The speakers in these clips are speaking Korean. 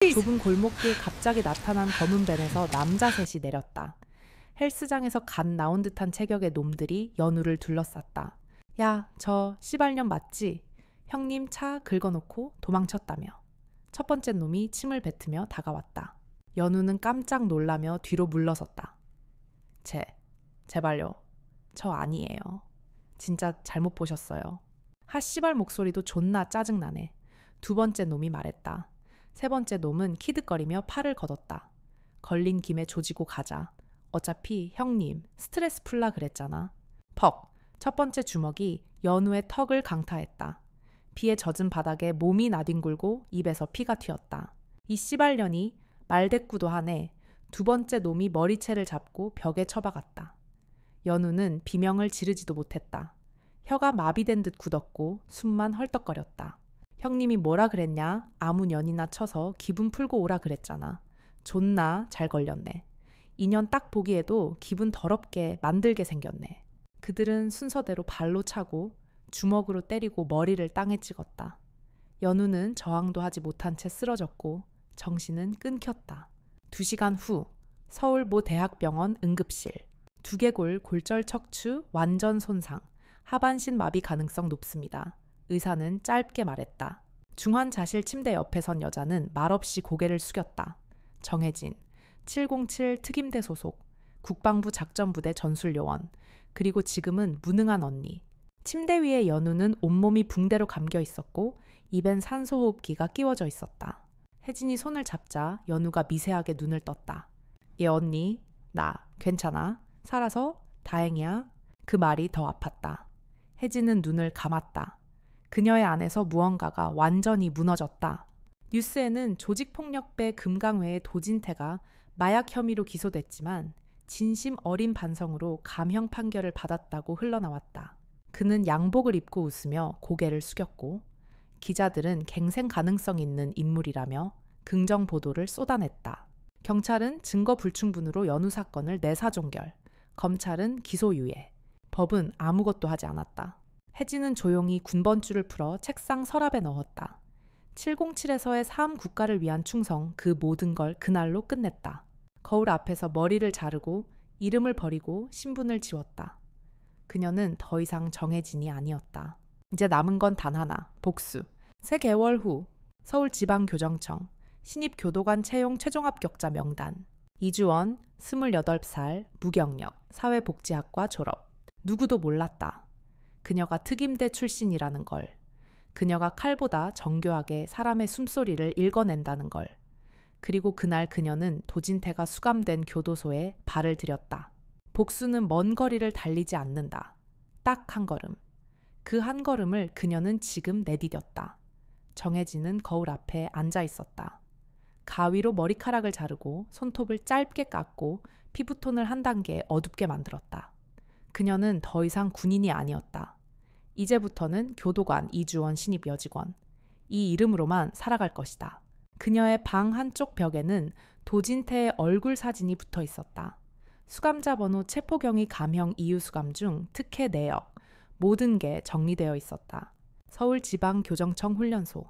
좁은 골목길 갑자기 나타난 검은 밴에서 남자 셋이 내렸다. 헬스장에서 갓 나온 듯한 체격의 놈들이 연우를 둘러쌌다. 야, 저 씨발년 맞지? 형님 차 긁어놓고 도망쳤다며. 첫 번째 놈이 침을 뱉으며 다가왔다. 연우는 깜짝 놀라며 뒤로 물러섰다. 제발요. 저 아니에요. 진짜 잘못 보셨어요. 하 씨발 목소리도 존나 짜증나네. 두 번째 놈이 말했다. 세 번째 놈은 키득거리며 팔을 걷었다. 걸린 김에 조지고 가자. 어차피 형님 스트레스 풀라 그랬잖아. 퍽! 첫 번째 주먹이 연우의 턱을 강타했다. 비에 젖은 바닥에 몸이 나뒹굴고 입에서 피가 튀었다. 이 씨발년이 말대꾸도 하네. 두 번째 놈이 머리채를 잡고 벽에 처박았다. 연우는 비명을 지르지도 못했다. 혀가 마비된 듯 굳었고 숨만 헐떡거렸다. 형님이 뭐라 그랬냐? 아무 년이나 쳐서 기분 풀고 오라 그랬잖아. 존나 잘 걸렸네. 인연 딱 보기에도 기분 더럽게 만들게 생겼네. 그들은 순서대로 발로 차고 주먹으로 때리고 머리를 땅에 찍었다. 연우는 저항도 하지 못한 채 쓰러졌고 정신은 끊겼다. 2시간 후 서울 모 대학병원 응급실. 두개골 골절 척추 완전 손상, 하반신 마비 가능성 높습니다. 의사는 짧게 말했다. 중환자실 침대 옆에 선 여자는 말없이 고개를 숙였다. 정혜진, 707 특임대 소속, 국방부 작전부대 전술요원, 그리고 지금은 무능한 언니. 침대 위에 연우는 온몸이 붕대로 감겨 있었고 입엔 산소호흡기가 끼워져 있었다. 혜진이 손을 잡자 연우가 미세하게 눈을 떴다. 얘 언니, 나 괜찮아? 살아서 다행이야. 그 말이 더 아팠다. 혜진은 눈을 감았다. 그녀의 안에서 무언가가 완전히 무너졌다. 뉴스에는 조직폭력배 금강회의 도진태가 마약 혐의로 기소됐지만 진심 어린 반성으로 감형 판결을 받았다고 흘러나왔다. 그는 양복을 입고 웃으며 고개를 숙였고 기자들은 갱생 가능성 있는 인물이라며 긍정 보도를 쏟아냈다. 경찰은 증거 불충분으로 연우 사건을 내사종결, 검찰은 기소유예, 법은 아무것도 하지 않았다. 혜진은 조용히 군번줄을 풀어 책상 서랍에 넣었다. 707에서의 삶 국가를 위한 충성 그 모든 걸 그날로 끝냈다. 거울 앞에서 머리를 자르고 이름을 버리고 신분을 지웠다. 그녀는 더 이상 정혜진이 아니었다. 이제 남은 건 단 하나, 복수. 3개월 후 서울지방교정청 신입교도관 채용 최종 합격자 명단. 이주원, 28살, 무경력, 사회복지학과 졸업. 누구도 몰랐다. 그녀가 특임대 출신이라는 걸. 그녀가 칼보다 정교하게 사람의 숨소리를 읽어낸다는 걸. 그리고 그날 그녀는 도진태가 수감된 교도소에 발을 들였다. 복수는 먼 거리를 달리지 않는다. 딱 한 걸음. 그 한 걸음을 그녀는 지금 내디뎠다. 정혜진은 거울 앞에 앉아 있었다. 가위로 머리카락을 자르고 손톱을 짧게 깎고 피부톤을 한 단계 어둡게 만들었다. 그녀는 더 이상 군인이 아니었다. 이제부터는 교도관 이주원 신입 여직원. 이 이름으로만 살아갈 것이다. 그녀의 방 한쪽 벽에는 도진태의 얼굴 사진이 붙어 있었다. 수감자 번호 체포경위 감형 이유 수감 중 특혜 내역, 모든 게 정리되어 있었다. 서울지방교정청 훈련소.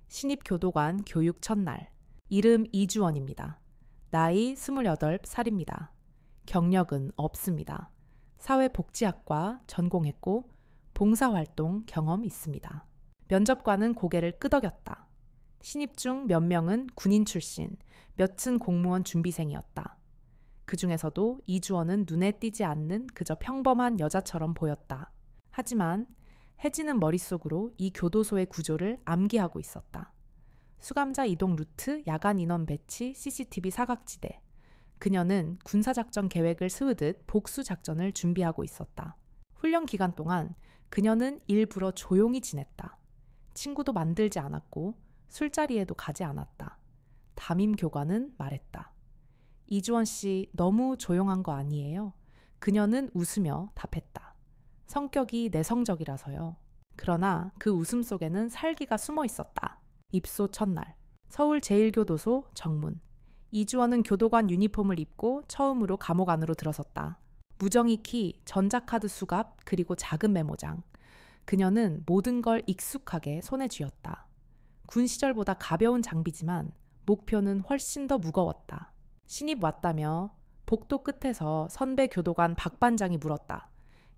신입교도관 교육 첫날. 이름 이주원입니다. 나이 28살입니다. 경력은 없습니다. 사회복지학과 전공했고 봉사활동 경험 있습니다. 면접관은 고개를 끄덕였다. 신입 중 몇 명은 군인 출신, 몇은 공무원 준비생이었다. 그 중에서도 이주원은 눈에 띄지 않는 그저 평범한 여자처럼 보였다. 하지만 혜진은 머릿속으로 이 교도소의 구조를 암기하고 있었다. 수감자 이동 루트, 야간 인원 배치, CCTV 사각지대. 그녀는 군사작전 계획을 세우듯 복수작전을 준비하고 있었다. 훈련 기간 동안 그녀는 일부러 조용히 지냈다. 친구도 만들지 않았고 술자리에도 가지 않았다. 담임 교관은 말했다. 이주원 씨 너무 조용한 거 아니에요? 그녀는 웃으며 답했다. 성격이 내성적이라서요. 그러나 그 웃음 속에는 살기가 숨어 있었다. 입소 첫날. 서울제일교도소 정문. 이주원은 교도관 유니폼을 입고 처음으로 감옥 안으로 들어섰다. 무정의 키, 전자카드 수갑, 그리고 작은 메모장. 그녀는 모든 걸 익숙하게 손에 쥐었다. 군 시절보다 가벼운 장비지만 목표는 훨씬 더 무거웠다. 신입 왔다며 복도 끝에서 선배 교도관 박 반장이 물었다.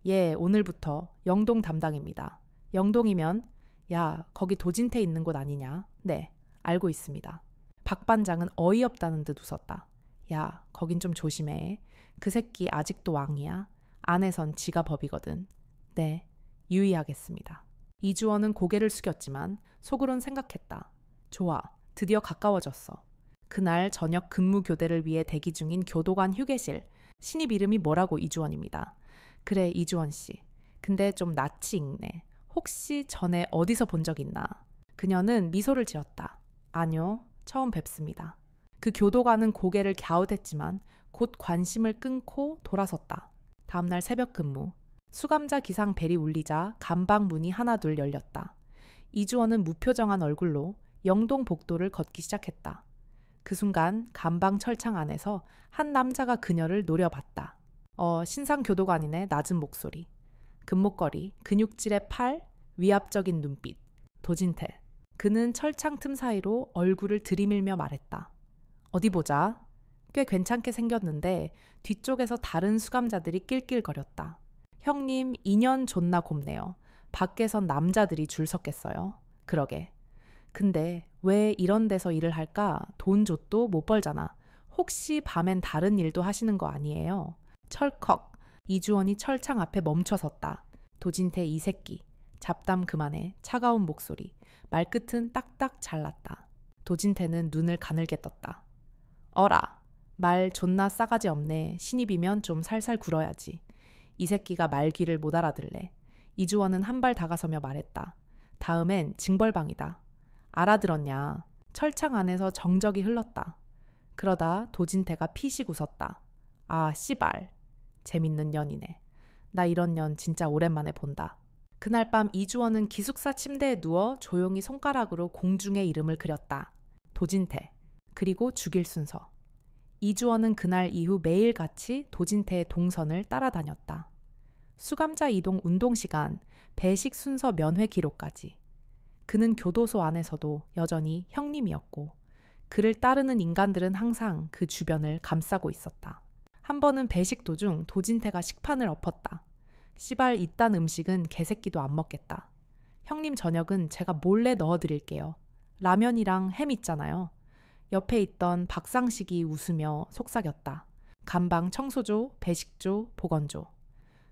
예, 오늘부터 영동 담당입니다. 영동이면 야, 거기 도진태 있는 곳 아니냐? 네, 알고 있습니다. 박 반장은 어이없다는 듯 웃었다. 야, 거긴 좀 조심해. 그 새끼 아직도 왕이야. 안에선 지가 법이거든. 네, 유의하겠습니다. 이주원은 고개를 숙였지만 속으론 생각했다. 좋아, 드디어 가까워졌어. 그날 저녁 근무 교대를 위해 대기 중인 교도관 휴게실. 신입 이름이 뭐라고 이주원입니다. 그래, 이주원 씨. 근데 좀 낯이 익네. 혹시 전에 어디서 본 적 있나? 그녀는 미소를 지었다. 아니요, 처음 뵙습니다. 그 교도관은 고개를 갸웃했지만 곧 관심을 끊고 돌아섰다. 다음날 새벽 근무. 수감자 기상 벨이 울리자 감방 문이 하나둘 열렸다. 이주원은 무표정한 얼굴로 영동 복도를 걷기 시작했다. 그 순간 감방 철창 안에서 한 남자가 그녀를 노려봤다. 신상 교도관인의 낮은 목소리. 금목걸이, 근육질의 팔, 위압적인 눈빛. 도진태. 그는 철창 틈 사이로 얼굴을 들이밀며 말했다. 어디 보자. 꽤 괜찮게 생겼는데 뒤쪽에서 다른 수감자들이 낄낄거렸다. 형님 2년 존나 곱네요. 밖에선 남자들이 줄 섰겠어요. 그러게. 근데 왜 이런 데서 일을 할까? 돈 줬도 못 벌잖아. 혹시 밤엔 다른 일도 하시는 거 아니에요? 철컥. 이주원이 철창 앞에 멈춰섰다. 도진태 이 새끼. 잡담 그만해. 차가운 목소리. 말끝은 딱딱 잘랐다. 도진태는 눈을 가늘게 떴다. 어라. 말 존나 싸가지 없네. 신입이면 좀 살살 굴어야지. 이 새끼가 말귀를 못 알아들래. 이주원은 한 발 다가서며 말했다. 다음엔 징벌방이다. 알아들었냐. 철창 안에서 정적이 흘렀다. 그러다 도진태가 피식 웃었다. 아, 씨발. 재밌는 년이네. 나 이런 년 진짜 오랜만에 본다. 그날 밤 이주원은 기숙사 침대에 누워 조용히 손가락으로 공중에 이름을 그렸다. 도진태. 그리고 죽일 순서. 이주원은 그날 이후 매일같이 도진태의 동선을 따라다녔다. 수감자 이동 운동 시간, 배식 순서 면회 기록까지. 그는 교도소 안에서도 여전히 형님이었고 그를 따르는 인간들은 항상 그 주변을 감싸고 있었다. 한 번은 배식 도중 도진태가 식판을 엎었다. 씨발 이딴 음식은 개새끼도 안 먹겠다. 형님 저녁은 제가 몰래 넣어드릴게요. 라면이랑 햄 있잖아요. 옆에 있던 박상식이 웃으며 속삭였다. 감방 청소조, 배식조, 보건조.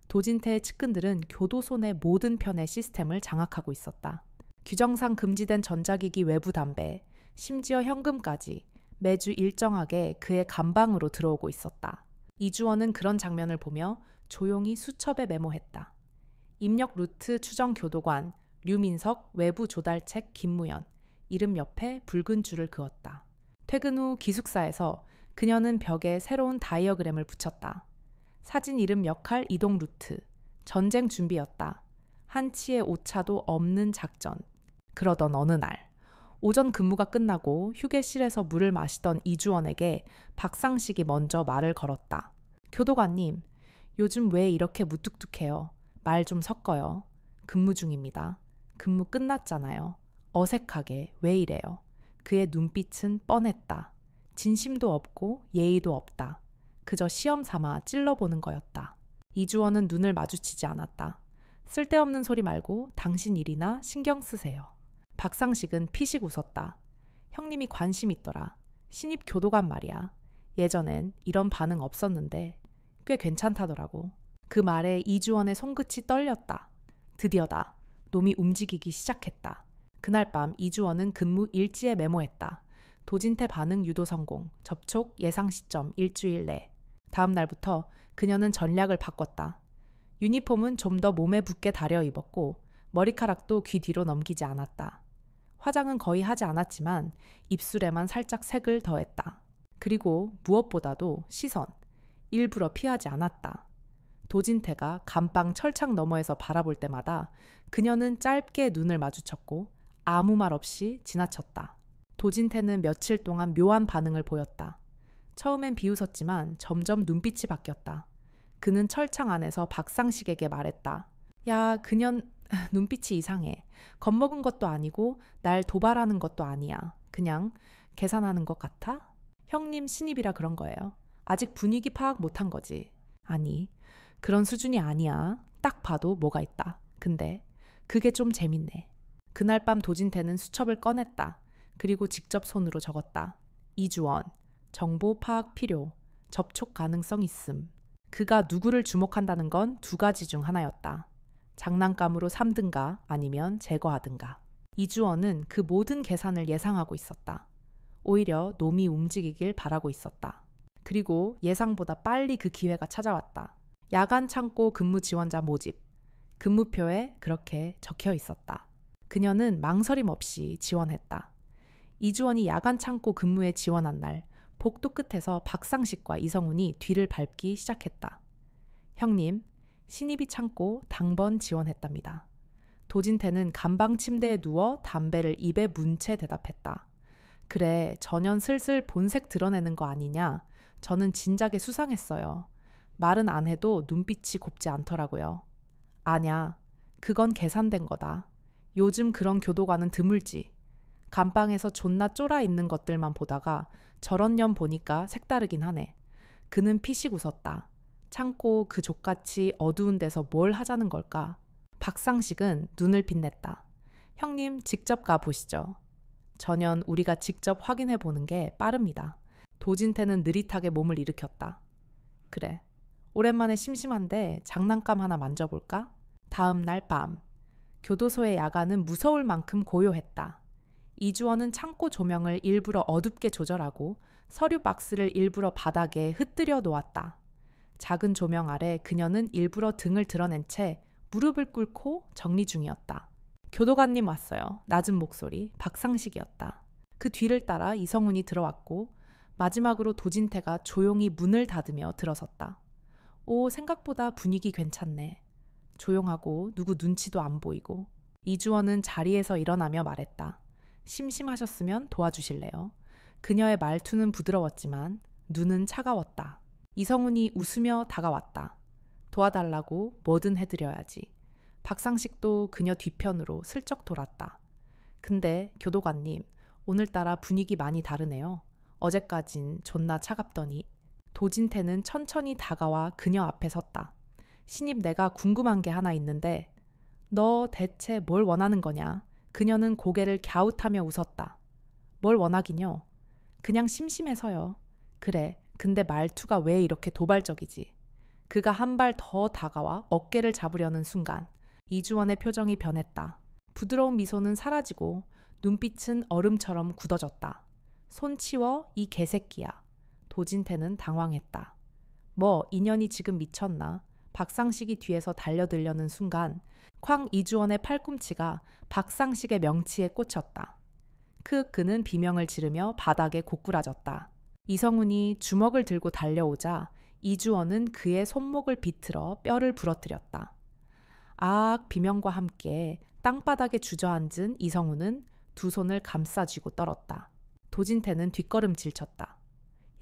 도진태의 측근들은 교도소 내 모든 편의 시스템을 장악하고 있었다. 규정상 금지된 전자기기 외부 담배, 심지어 현금까지 매주 일정하게 그의 감방으로 들어오고 있었다. 이주원은 그런 장면을 보며 조용히 수첩에 메모했다. 입력 루트 추정 교도관, 류민석 외부 조달책 김무연, 이름 옆에 붉은 줄을 그었다. 퇴근 후 기숙사에서 그녀는 벽에 새로운 다이어그램을 붙였다. 사진 이름 역할 이동 루트, 전쟁 준비였다. 한치의 오차도 없는 작전. 그러던 어느 날, 오전 근무가 끝나고 휴게실에서 물을 마시던 이주원에게 박상식이 먼저 말을 걸었다. 교도관님, 요즘 왜 이렇게 무뚝뚝해요? 말 좀 섞어요. 근무 중입니다. 근무 끝났잖아요. 어색하게 왜 이래요? 그의 눈빛은 뻔했다. 진심도 없고 예의도 없다. 그저 시험 삼아 찔러보는 거였다. 이주원은 눈을 마주치지 않았다. 쓸데없는 소리 말고 당신 일이나 신경 쓰세요. 박상식은 피식 웃었다. 형님이 관심 있더라. 신입 교도관 말이야. 예전엔 이런 반응 없었는데 꽤 괜찮다더라고. 그 말에 이주원의 손끝이 떨렸다. 드디어다. 놈이 움직이기 시작했다. 그날 밤 이주원은 근무 일지에 메모했다. 도진태 반응 유도 성공, 접촉 예상 시점 일주일 내. 다음 날부터 그녀는 전략을 바꿨다. 유니폼은 좀 더 몸에 붙게 다려 입었고 머리카락도 귀 뒤로 넘기지 않았다. 화장은 거의 하지 않았지만 입술에만 살짝 색을 더했다. 그리고 무엇보다도 시선, 일부러 피하지 않았다. 도진태가 감방 철창 너머에서 바라볼 때마다 그녀는 짧게 눈을 마주쳤고 아무 말 없이 지나쳤다. 도진태는 며칠 동안 묘한 반응을 보였다. 처음엔 비웃었지만 점점 눈빛이 바뀌었다. 그는 철창 안에서 박상식에게 말했다. 야, 그년 눈빛이 이상해. 겁먹은 것도 아니고 날 도발하는 것도 아니야. 그냥 계산하는 것 같아? 형님 신입이라 그런 거예요. 아직 분위기 파악 못한 거지. 아니, 그런 수준이 아니야. 딱 봐도 뭐가 있다. 근데 그게 좀 재밌네. 그날 밤 도진태는 수첩을 꺼냈다. 그리고 직접 손으로 적었다. 이주원, 정보 파악 필요, 접촉 가능성 있음. 그가 누구를 주목한다는 건 두 가지 중 하나였다. 장난감으로 삼든가 아니면 제거하든가. 이주원은 그 모든 계산을 예상하고 있었다. 오히려 놈이 움직이길 바라고 있었다. 그리고 예상보다 빨리 그 기회가 찾아왔다. 야간 창고 근무 지원자 모집. 근무표에 그렇게 적혀 있었다. 그녀는 망설임 없이 지원했다. 이주원이 야간 창고 근무에 지원한 날, 복도 끝에서 박상식과 이성훈이 뒤를 밟기 시작했다. 형님, 신입이 창고 당번 지원했답니다. 도진태는 간방 침대에 누워 담배를 입에 문 채 대답했다. 그래, 전현 슬슬 본색 드러내는 거 아니냐? 저는 진작에 수상했어요. 말은 안 해도 눈빛이 곱지 않더라고요. 아냐, 그건 계산된 거다. 요즘 그런 교도관은 드물지. 감방에서 존나 쫄아 있는 것들만 보다가 저런 년 보니까 색다르긴 하네. 그는 피식 웃었다. 창고 그 족같이 어두운 데서 뭘 하자는 걸까? 박상식은 눈을 빛냈다. 형님 직접 가보시죠. 전현 우리가 직접 확인해 보는 게 빠릅니다. 도진태는 느릿하게 몸을 일으켰다. 그래, 오랜만에 심심한데 장난감 하나 만져볼까? 다음 날 밤, 교도소의 야간은 무서울 만큼 고요했다. 이주원은 창고 조명을 일부러 어둡게 조절하고 서류 박스를 일부러 바닥에 흩뜨려 놓았다. 작은 조명 아래 그녀는 일부러 등을 드러낸 채 무릎을 꿇고 정리 중이었다. 교도관님 왔어요. 낮은 목소리, 박상식이었다. 그 뒤를 따라 이성훈이 들어왔고 마지막으로 도진태가 조용히 문을 닫으며 들어섰다. 오, 생각보다 분위기 괜찮네. 조용하고 누구 눈치도 안 보이고. 이주원은 자리에서 일어나며 말했다. 심심하셨으면 도와주실래요? 그녀의 말투는 부드러웠지만 눈은 차가웠다. 이성훈이 웃으며 다가왔다. 도와달라고 뭐든 해드려야지. 박상식도 그녀 뒤편으로 슬쩍 돌았다. 근데 교도관님, 오늘따라 분위기 많이 다르네요. 어제까진 존나 차갑더니. 도진태는 천천히 다가와 그녀 앞에 섰다. 신입, 내가 궁금한 게 하나 있는데 너 대체 뭘 원하는 거냐? 그녀는 고개를 갸웃하며 웃었다. 뭘 원하긴요? 그냥 심심해서요. 그래, 근데 말투가 왜 이렇게 도발적이지? 그가 한 발 더 다가와 어깨를 잡으려는 순간 이주원의 표정이 변했다. 부드러운 미소는 사라지고 눈빛은 얼음처럼 굳어졌다. 손 치워, 이 개새끼야. 도진태는 당황했다. 뭐 인연이 지금 미쳤나? 박상식이 뒤에서 달려들려는 순간 쾅, 이주원의 팔꿈치가 박상식의 명치에 꽂혔다. 그는 비명을 지르며 바닥에 고꾸라졌다. 이성훈이 주먹을 들고 달려오자 이주원은 그의 손목을 비틀어 뼈를 부러뜨렸다. 아악 비명과 함께 땅바닥에 주저앉은 이성훈은 두 손을 감싸쥐고 떨었다. 도진태는 뒷걸음질 쳤다.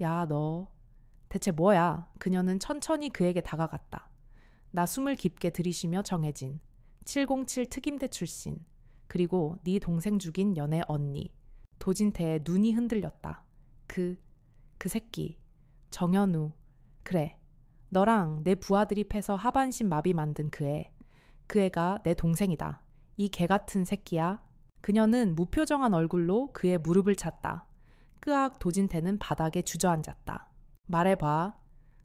야, 너 대체 뭐야? 그녀는 천천히 그에게 다가갔다. 나 숨을 깊게 들이쉬며 정해진 707 특임대 출신, 그리고 네 동생 죽인 연애 언니. 도진태의 눈이 흔들렸다. 그 새끼 정현우. 그래, 너랑 내 부하들이 패서 하반신 마비 만든 그 애가 내 동생이다. 이 개같은 새끼야. 그녀는 무표정한 얼굴로 그의 무릎을 찼다. 끄악. 도진태는 바닥에 주저앉았다. 말해봐.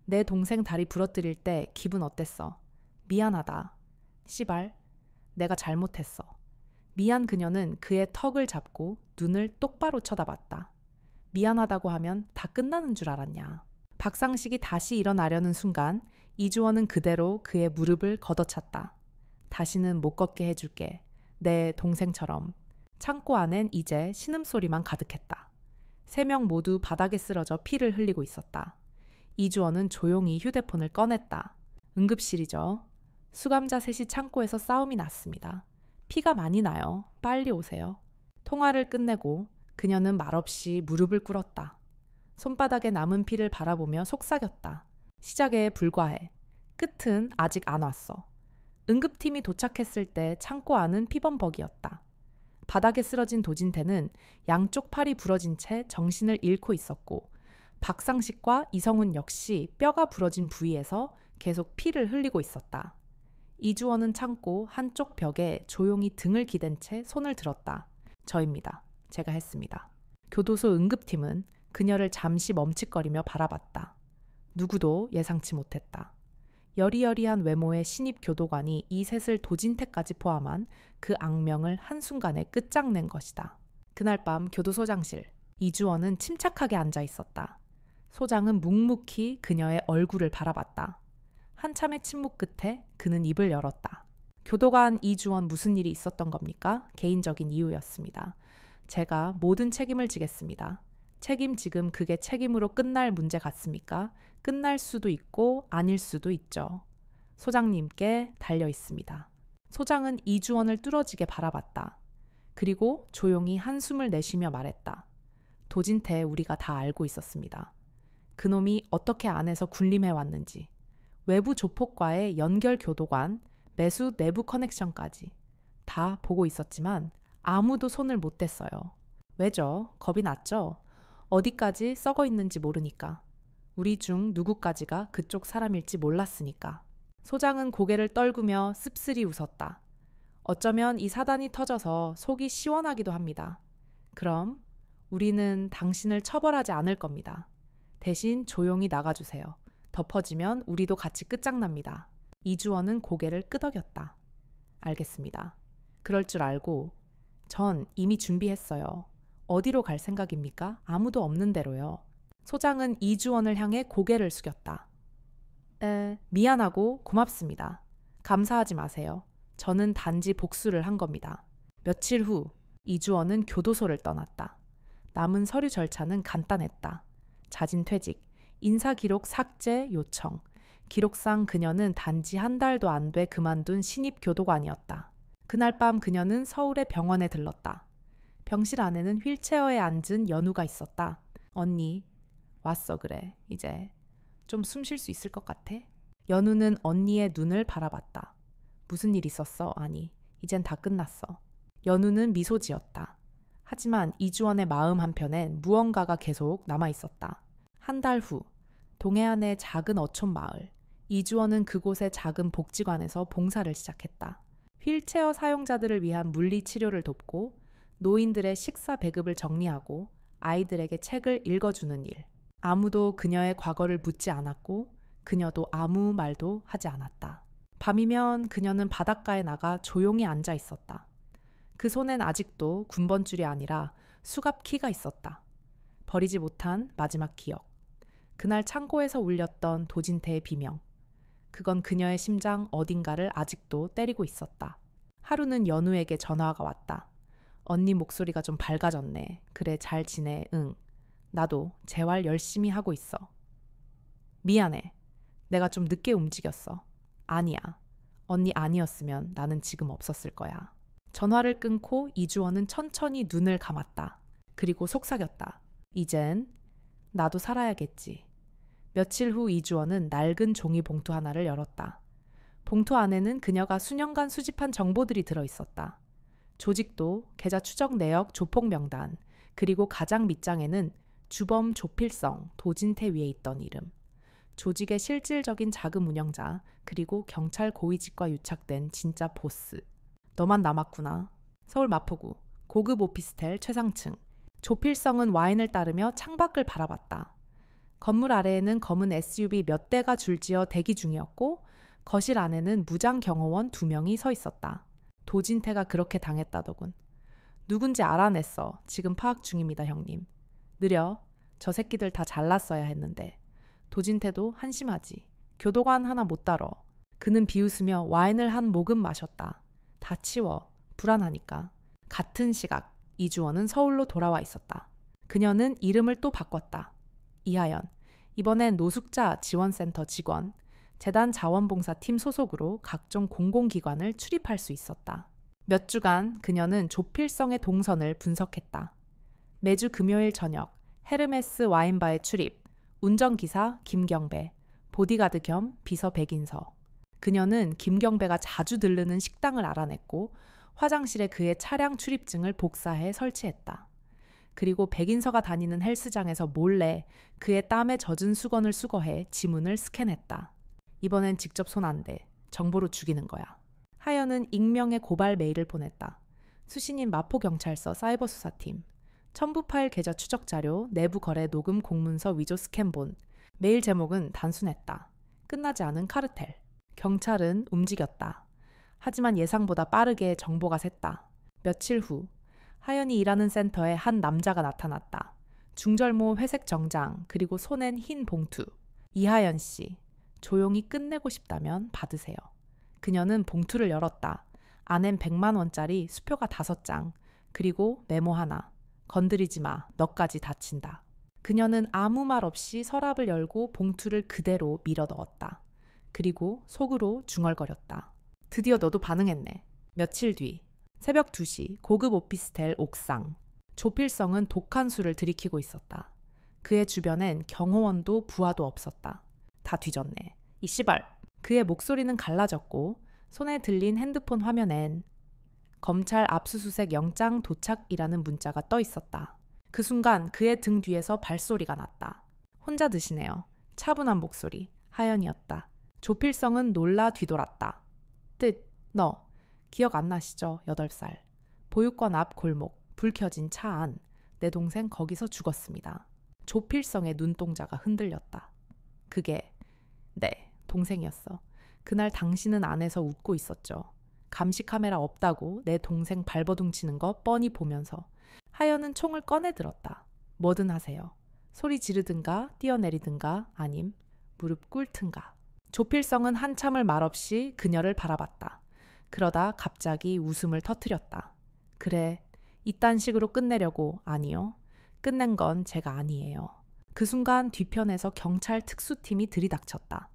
내 동생 다리 부러뜨릴 때 기분 어땠어? 미안하다. 씨발, 내가 잘못했어. 미안. 그녀는 그의 턱을 잡고 눈을 똑바로 쳐다봤다. 미안하다고 하면 다 끝나는 줄 알았냐. 박상식이 다시 일어나려는 순간 이주원은 그대로 그의 무릎을 걷어찼다. 다시는 못 걷게 해줄게. 내 동생처럼. 창고 안엔 이제 신음소리만 가득했다. 세 명 모두 바닥에 쓰러져 피를 흘리고 있었다. 이주원은 조용히 휴대폰을 꺼냈다. 응급실이죠. 수감자 셋이 창고에서 싸움이 났습니다. 피가 많이 나요. 빨리 오세요. 통화를 끝내고 그녀는 말없이 무릎을 꿇었다. 손바닥에 남은 피를 바라보며 속삭였다. 시작에 불과해. 끝은 아직 안 왔어. 응급팀이 도착했을 때 창고 안은 피범벅이었다. 바닥에 쓰러진 도진태는 양쪽 팔이 부러진 채 정신을 잃고 있었고 박상식과 이성훈 역시 뼈가 부러진 부위에서 계속 피를 흘리고 있었다. 이주원은 참고 한쪽 벽에 조용히 등을 기댄 채 손을 들었다. 저입니다. 제가 했습니다. 교도소 응급팀은 그녀를 잠시 멈칫거리며 바라봤다. 누구도 예상치 못했다. 여리여리한 외모의 신입 교도관이 이 셋을 도진태까지 포함한 그 악명을 한순간에 끝장낸 것이다. 그날 밤 교도소장실, 이주원은 침착하게 앉아 있었다. 소장은 묵묵히 그녀의 얼굴을 바라봤다. 한참의 침묵 끝에 그는 입을 열었다. 교도관 이주원 무슨 일이 있었던 겁니까? 개인적인 이유였습니다. 제가 모든 책임을 지겠습니다. 책임 지금 그게 책임으로 끝날 문제 같습니까? 끝날 수도 있고 아닐 수도 있죠. 소장님께 달려 있습니다. 소장은 이주원을 뚫어지게 바라봤다. 그리고 조용히 한숨을 내쉬며 말했다. 도진태 우리가 다 알고 있었습니다. 그놈이 어떻게 안에서 군림해 왔는지, 외부 조폭과의 연결 교도관, 매수 내부 커넥션까지 다 보고 있었지만 아무도 손을 못 댔어요. 왜죠? 겁이 났죠? 어디까지 썩어 있는지 모르니까. 우리 중 누구까지가 그쪽 사람일지 몰랐으니까. 소장은 고개를 떨구며 씁쓸히 웃었다. 어쩌면 이 사단이 터져서 속이 시원하기도 합니다. 그럼 우리는 당신을 처벌하지 않을 겁니다. 대신 조용히 나가주세요. 덮어지면 우리도 같이 끝장납니다. 이주원은 고개를 끄덕였다. 알겠습니다. 그럴 줄 알고 전 이미 준비했어요. 어디로 갈 생각입니까? 아무도 없는 대로요. 소장은 이주원을 향해 고개를 숙였다. 미안하고 고맙습니다. 감사하지 마세요. 저는 단지 복수를 한 겁니다. 며칠 후 이주원은 교도소를 떠났다. 남은 서류 절차는 간단했다. 자진 퇴직, 인사기록 삭제 요청. 기록상 그녀는 단지 한 달도 안 돼 그만둔 신입 교도관이었다. 그날 밤 그녀는 서울의 병원에 들렀다. 병실 안에는 휠체어에 앉은 연우가 있었다. 언니, 왔어 그래. 이제 좀 숨 쉴 수 있을 것 같아? 연우는 언니의 눈을 바라봤다. 무슨 일 있었어? 아니, 이젠 다 끝났어. 연우는 미소 지었다. 하지만 이주원의 마음 한편엔 무언가가 계속 남아있었다. 한 달 후, 동해안의 작은 어촌 마을. 이주원은 그곳의 작은 복지관에서 봉사를 시작했다. 휠체어 사용자들을 위한 물리 치료를 돕고 노인들의 식사 배급을 정리하고 아이들에게 책을 읽어주는 일. 아무도 그녀의 과거를 묻지 않았고 그녀도 아무 말도 하지 않았다. 밤이면 그녀는 바닷가에 나가 조용히 앉아 있었다. 그 손엔 아직도 군번줄이 아니라 수갑키가 있었다. 버리지 못한 마지막 기억. 그날 창고에서 울렸던 도진태의 비명. 그건 그녀의 심장 어딘가를 아직도 때리고 있었다. 하루는 연우에게 전화가 왔다. 언니 목소리가 좀 밝아졌네. 그래, 잘 지내. 응. 나도 재활 열심히 하고 있어. 미안해. 내가 좀 늦게 움직였어. 아니야. 언니 아니었으면 나는 지금 없었을 거야. 전화를 끊고 이주원은 천천히 눈을 감았다. 그리고 속삭였다. 이젠 나도 살아야겠지. 며칠 후 이주원은 낡은 종이 봉투 하나를 열었다. 봉투 안에는 그녀가 수년간 수집한 정보들이 들어있었다. 조직도, 계좌 추적 내역, 조폭 명단, 그리고 가장 밑장에는 주범 조필성, 도진태 위에 있던 이름. 조직의 실질적인 자금 운영자, 그리고 경찰 고위직과 유착된 진짜 보스. 너만 남았구나. 서울 마포구, 고급 오피스텔 최상층. 조필성은 와인을 따르며 창밖을 바라봤다. 건물 아래에는 검은 SUV 몇 대가 줄지어 대기 중이었고 거실 안에는 무장 경호원 2명이 서 있었다. 도진태가 그렇게 당했다더군. 누군지 알아냈어. 지금 파악 중입니다, 형님. 느려. 저 새끼들 다 잘났어야 했는데. 도진태도 한심하지. 교도관 하나 못 다뤄. 그는 비웃으며 와인을 한 모금 마셨다. 다 치워. 불안하니까. 같은 시각 이주원은 서울로 돌아와 있었다. 그녀는 이름을 또 바꿨다. 이하연. 이번엔 노숙자 지원센터 직원, 재단 자원봉사팀 소속으로 각종 공공기관을 출입할 수 있었다. 몇 주간 그녀는 조필성의 동선을 분석했다. 매주 금요일 저녁 헤르메스 와인바에 출입, 운전기사 김경배, 보디가드 겸 비서 백인서. 그녀는 김경배가 자주 들르는 식당을 알아냈고 화장실에 그의 차량 출입증을 복사해 설치했다. 그리고 백인서가 다니는 헬스장에서 몰래 그의 땀에 젖은 수건을 수거해 지문을 스캔했다. 이번엔 직접 손 안 대. 정보로 죽이는 거야. 하연은 익명의 고발 메일을 보냈다. 수신인 마포경찰서 사이버수사팀. 첨부 파일 계좌 추적 자료, 내부 거래 녹음 공문서 위조 스캔본. 메일 제목은 단순했다. 끝나지 않은 카르텔. 경찰은 움직였다. 하지만 예상보다 빠르게 정보가 샜다. 며칠 후 하연이 일하는 센터에 한 남자가 나타났다. 중절모 회색 정장 그리고 손엔 흰 봉투. 이하연 씨, 조용히 끝내고 싶다면 받으세요. 그녀는 봉투를 열었다. 안엔 100만 원짜리 수표가 5장, 그리고 메모 하나. 건드리지 마, 너까지 다친다. 그녀는 아무 말 없이 서랍을 열고 봉투를 그대로 밀어 넣었다. 그리고 속으로 중얼거렸다. 드디어 너도 반응했네. 며칠 뒤 새벽 2시 고급 오피스텔 옥상. 조필성은 독한 술을 들이키고 있었다. 그의 주변엔 경호원도 부하도 없었다. 다 뒤졌네. 이 씨발. 그의 목소리는 갈라졌고 손에 들린 핸드폰 화면엔 검찰 압수수색 영장 도착이라는 문자가 떠 있었다. 그 순간 그의 등 뒤에서 발소리가 났다. 혼자 드시네요. 차분한 목소리. 하연이었다. 조필성은 놀라 뒤돌았다. 너 기억 안 나시죠? 8살. 보육원 앞 골목, 불 켜진 차 안. 내 동생 거기서 죽었습니다. 조필성의 눈동자가 흔들렸다. 그게 네, 동생이었어. 그날 당신은 안에서 웃고 있었죠. 감시 카메라 없다고 내 동생 발버둥 치는 거 뻔히 보면서. 하연은 총을 꺼내 들었다. 뭐든 하세요. 소리 지르든가 뛰어내리든가 아님 무릎 꿇든가. 조필성은 한참을 말없이 그녀를 바라봤다. 그러다 갑자기 웃음을 터뜨렸다. 그래, 이딴 식으로 끝내려고. 아니요. 끝낸 건 제가 아니에요. 그 순간 뒤편에서 경찰 특수팀이 들이닥쳤다.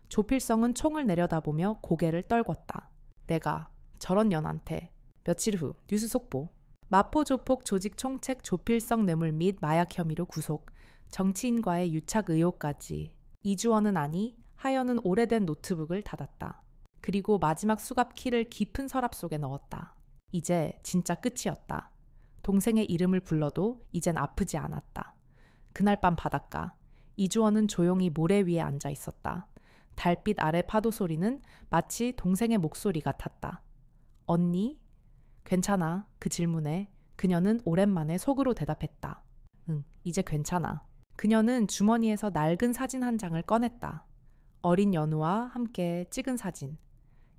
조필성은 총을 내려다보며 고개를 떨궜다. 내가 저런 년한테. 며칠 후 뉴스 속보. 마포조폭 조직 총책 조필성 뇌물 및 마약 혐의로 구속. 정치인과의 유착 의혹까지. 이주원은 아니, 하연은 오래된 노트북을 닫았다. 그리고 마지막 수갑 키를 깊은 서랍 속에 넣었다. 이제 진짜 끝이었다. 동생의 이름을 불러도 이젠 아프지 않았다. 그날 밤 바닷가. 이주원은 조용히 모래 위에 앉아 있었다. 달빛 아래 파도 소리는 마치 동생의 목소리 같았다. 언니? 괜찮아. 그 질문에 그녀는 오랜만에 속으로 대답했다. 응, 이제 괜찮아. 그녀는 주머니에서 낡은 사진 한 장을 꺼냈다. 어린 연우와 함께 찍은 사진.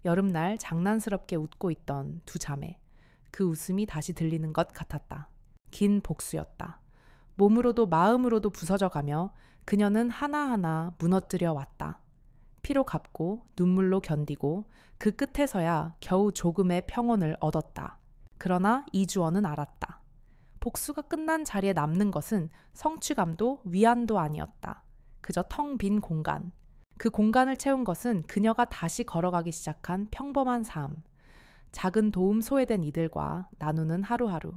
여름날 장난스럽게 웃고 있던 두 자매. 그 웃음이 다시 들리는 것 같았다. 긴 복수였다. 몸으로도 마음으로도 부서져가며 그녀는 하나하나 무너뜨려 왔다. 피로 갚고 눈물로 견디고 그 끝에서야 겨우 조금의 평온을 얻었다. 그러나 이주원은 알았다. 복수가 끝난 자리에 남는 것은 성취감도 위안도 아니었다. 그저 텅 빈 공간. 그 공간을 채운 것은 그녀가 다시 걸어가기 시작한 평범한 삶. 작은 도움 소외된 이들과 나누는 하루하루.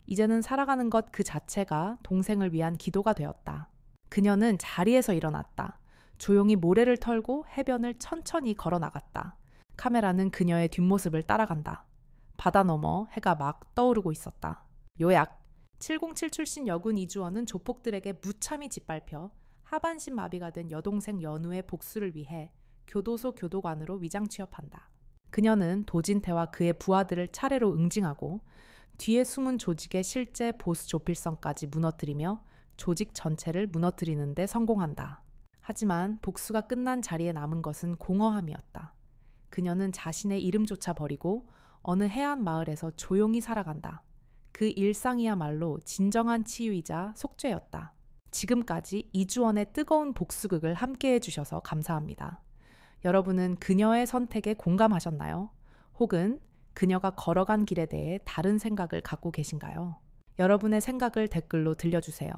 이제는 살아가는 것 그 자체가 동생을 위한 기도가 되었다. 그녀는 자리에서 일어났다. 조용히 모래를 털고 해변을 천천히 걸어나갔다. 카메라는 그녀의 뒷모습을 따라간다. 바다 너머 해가 막 떠오르고 있었다. 요약. 707 출신 여군 이주원은 조폭들에게 무참히 짓밟혀 하반신 마비가 된 여동생 연우의 복수를 위해 교도소 교도관으로 위장 취업한다. 그녀는 도진태와 그의 부하들을 차례로 응징하고 뒤에 숨은 조직의 실제 보스 조필성까지 무너뜨리며 조직 전체를 무너뜨리는 데 성공한다. 하지만 복수가 끝난 자리에 남은 것은 공허함이었다. 그녀는 자신의 이름조차 버리고 어느 해안 마을에서 조용히 살아간다. 그 일상이야말로 진정한 치유이자 속죄였다. 지금까지 이주원의 뜨거운 복수극을 함께해 주셔서 감사합니다. 여러분은 그녀의 선택에 공감하셨나요? 혹은 그녀가 걸어간 길에 대해 다른 생각을 갖고 계신가요? 여러분의 생각을 댓글로 들려주세요.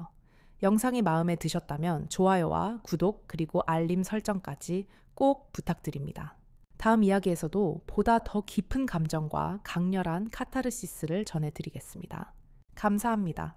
영상이 마음에 드셨다면 좋아요와 구독 그리고 알림 설정까지 꼭 부탁드립니다. 다음 이야기에서도 보다 더 깊은 감정과 강렬한 카타르시스를 전해드리겠습니다. 감사합니다.